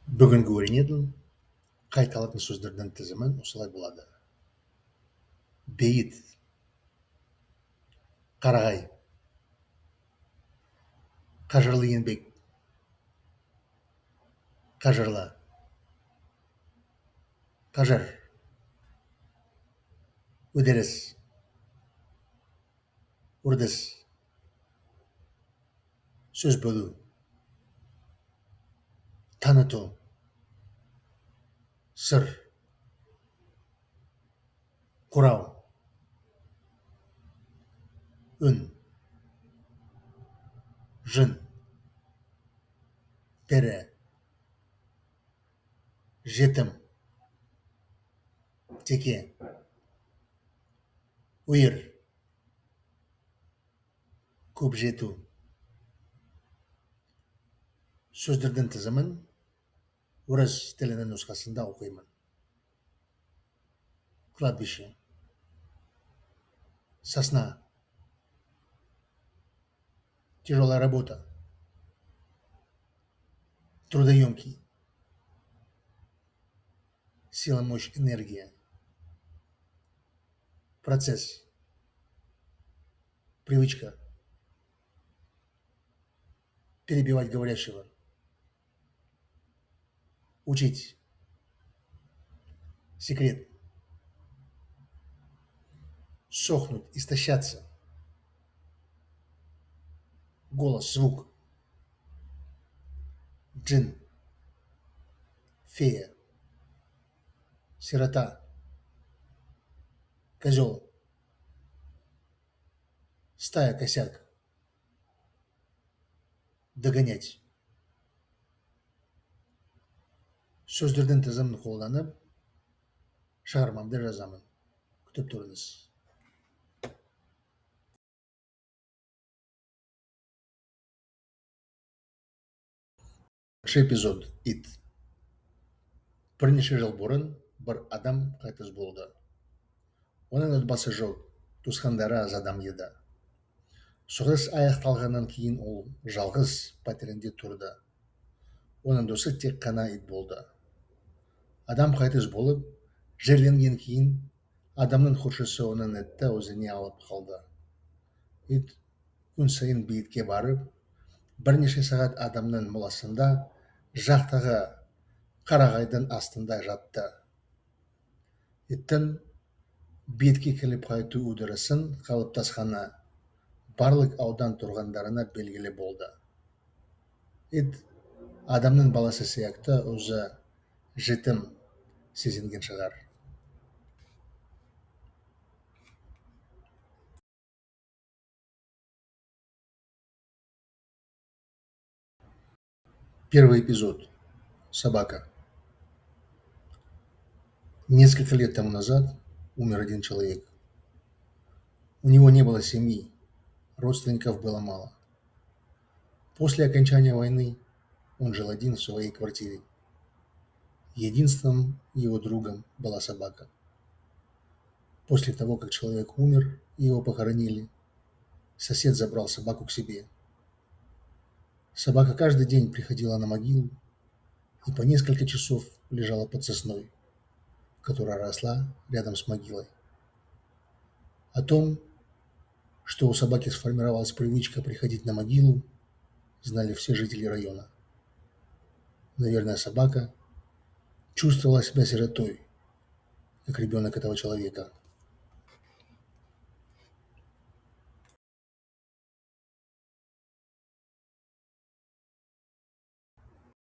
Бүгінгі өрнегін қайталатын сөздердің тізімі осылай болады: бейіт, қарағай, қажырлы еңбек, қажырлы, қажыр, үдеріс, үрдіс, сөз бөлу, таныту, сыр, құрау, үн, жын, пері, жетім, теке, үйір, көп жету. Сөздердің тізімін орыс тілінің нұсқасында оқимын. Кладбище, сосна, тяжелая работа, трудоемкий, сила, мощь, энергия, процесс, привычка, перебивать говорящего, учить, секрет, сохнуть, истощаться, голос, звук, джин, фея, сирота, козел, стая, косяк, догонять. Сөздердің тізімін қолданып, шығармамды жазамын. Күтіп тұрыңыз. Бірінші эпизод. Ит. Бірнеше жыл бұрын бір адам қайтыс болды. Оның отбасы жоқ, туысқандары аз адам еді. Соғыс аяқталғаннан кейін ол жалғыз пәтерінде тұрды. Оның досы тек қана ит болды. Адам қайтыс болып, жерленген кейін адамның көршісі оның итті өзіне алып қалды. Ит күн сайын бейітке барып, бірнеше сағат адамның моласында жақтағы қарағайдың астында жатты. Иттің бейітке келіп қайту үдерісін қалыптасқаны барлық аудан тұрғындарына белгілі болды. Ит адамның баласы сияқты өзі жетім сезінген шығар. Первый эпизод. Собака. Несколько лет тому назад умер один человек. У него не было семьи, родственников было мало. После окончания войны он жил один в своей квартире. Единственным его другом была собака. После того, как человек умер и его похоронили, сосед забрал собаку к себе. Собака каждый день приходила на могилу и по несколько часов лежала под сосной, которая росла рядом с могилой. О том, что у собаки сформировалась привычка приходить на могилу, знали все жители района. Наверное, собака чувствовала себя сиротой, как ребенок этого человека.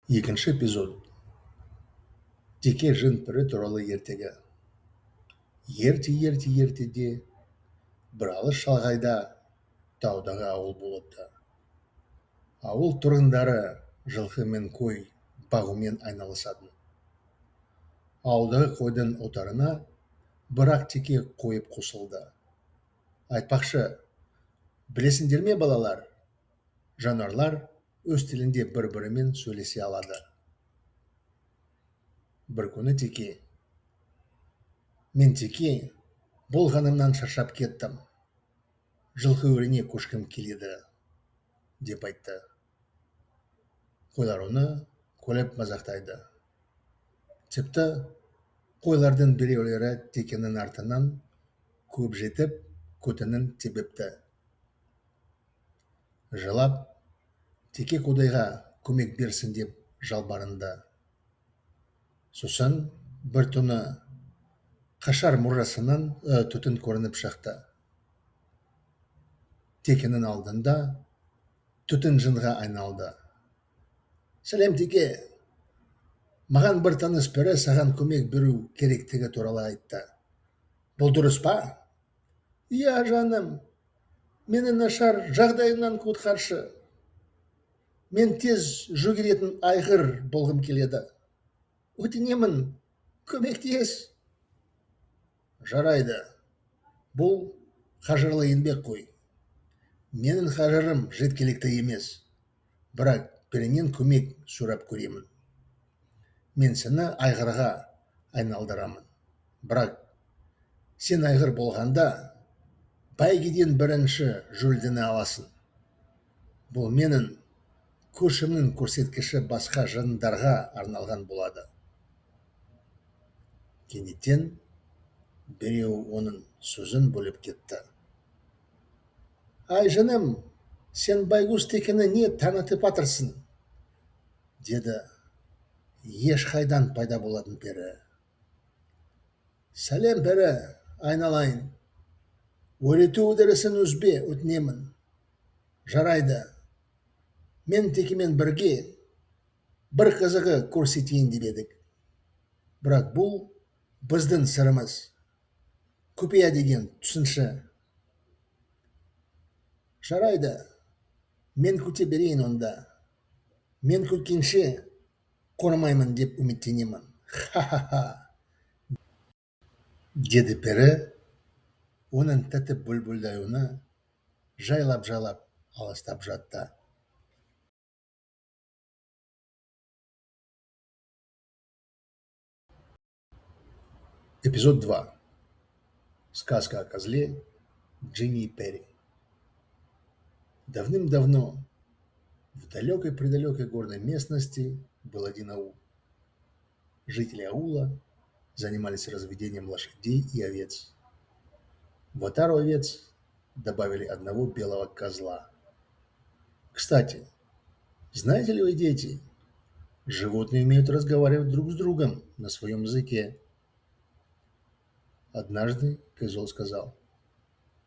Екінші эпизод. Теке жын пірі туралы ертегі. Ертеде бір алыс шалғайда таудағы ауыл болыпты. Ауыл тұрғындары жылқы мен қой бағумен айналысатын. Ауылдағы қойдың отарына бір-ақ теке қойып қосылды. Айтпақшы, білесіңдер ме балалар, жануарлар өз тілінде бір-бірімен сөйлесе алады. Бір күні теке: мен теке, болғанымнан шаршап кеттім. Жылқы өріне көшкім келеді, деп айтты. Қойлар оны күліп мазақтайды. Тіпті қойлардың біреулері текенің артынан көп жетіп, көтінің тебіпті. Жылап, теке құдайға көмек берсін деп жалбарынды. Сосын бір түні қашар мұржасынан түтін көрініп шықты. Текенің алдында түтін жынға айналды. Сәлем, теке. Маған бір таныс пері саған көмек беру керектігі туралы айтты. Бұл дұрыс па? Иә, жаным. Мені нашар жағдайымнан құтқаршы. Мен тез жүгіретін айғыр болғым келеді. Өтінемін, көмектес. Жарайды. Бұл қажырлы еңбек қой. Менің қажырым жеткілікті емес. Бірақ перінен көмек сұрап көремін. Мен сені айғырға айналдырамын. Бірақ сен айғыр болғанда бәйгеден бірінші жүлдені аласың. Бұл менің көшімнің көрсеткіші басқа жындарға арналған болады. Кенеттен біреу оның сөзін бөліп кетті. Ай, жаным, сен байғұс текені не танытып атырсың? Деді ешқайдан пайда болатын пері. Сәлем, пері, айналайын. Өрету үдерісін үзбе, өтінемін. Жарайды. Мен текемен бірге бір қызығы көрсетейін деп едік. Бірақ бұл біздің сырымыз. Құпия деген түсінші. Жарайды. Мен күте берейін онда. Мен күткенше қормаймын деп үміттенемін. Ха-ха-ха. Деді пері, оның тәтті бұлбұлдай үні жайлап-жайлап алыстап жатты. Эпизод 2. Сказка о козле, Джинни и Перри. Давным-давно в далекой-предалекой горной местности был один аул. Жители аула занимались разведением лошадей и овец. В отару овец добавили одного белого козла. Кстати, знаете ли вы, дети, животные умеют разговаривать друг с другом на своем языке. Однажды козел сказал: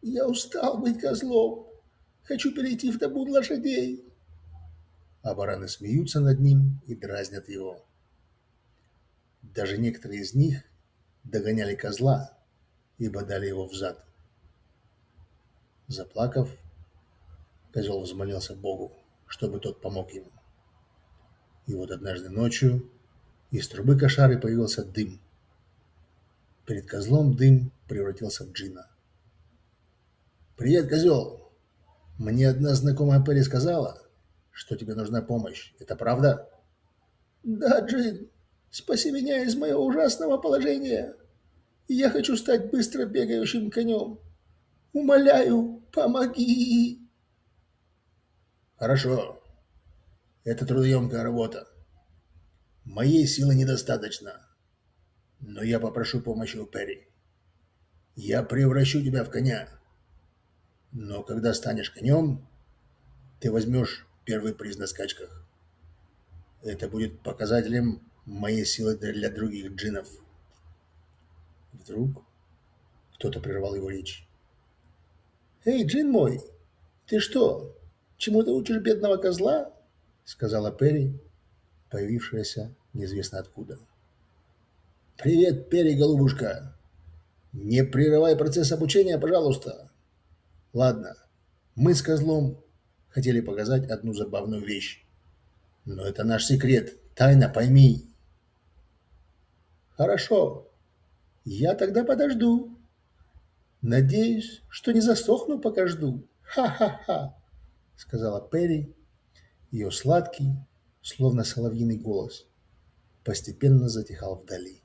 «Я устал быть козлом, хочу перейти в табун лошадей». А бараны смеются над ним и дразнят его. Даже некоторые из них догоняли козла и бодали его взад. Заплакав, козел взмолился Богу, чтобы тот помог ему. И вот однажды ночью из трубы кошары появился дым. Перед козлом дым превратился в джина. «Привет, козел! Мне одна знакомая Перри сказала, что тебе нужна помощь. Это правда?» «Да, Джин. Спаси меня из моего ужасного положения. Я хочу стать быстро бегающим конем. Умоляю, помоги!» «Хорошо. Это трудоемкая работа. Моей силы недостаточно. Но я попрошу помощи у Перри. Я превращу тебя в коня. Но когда станешь конем, ты возьмешь первый приз на скачках. Это будет показателем моей силы для других джиннов». Вдруг кто-то прервал его речь. «Эй, джин мой, ты что, чему-то учишь бедного козла?» — сказала Перри, появившаяся неизвестно откуда. «Привет, Перри, голубушка. Не прерывай процесс обучения, пожалуйста. Ладно, мы с козлом хотели показать одну забавную вещь. Но это наш секрет, тайна, пойми». «Хорошо, я тогда подожду. Надеюсь, что не засохну, пока жду. Ха-ха-ха», — сказала Перри. Ее сладкий, словно соловьиный голос, постепенно затихал вдали.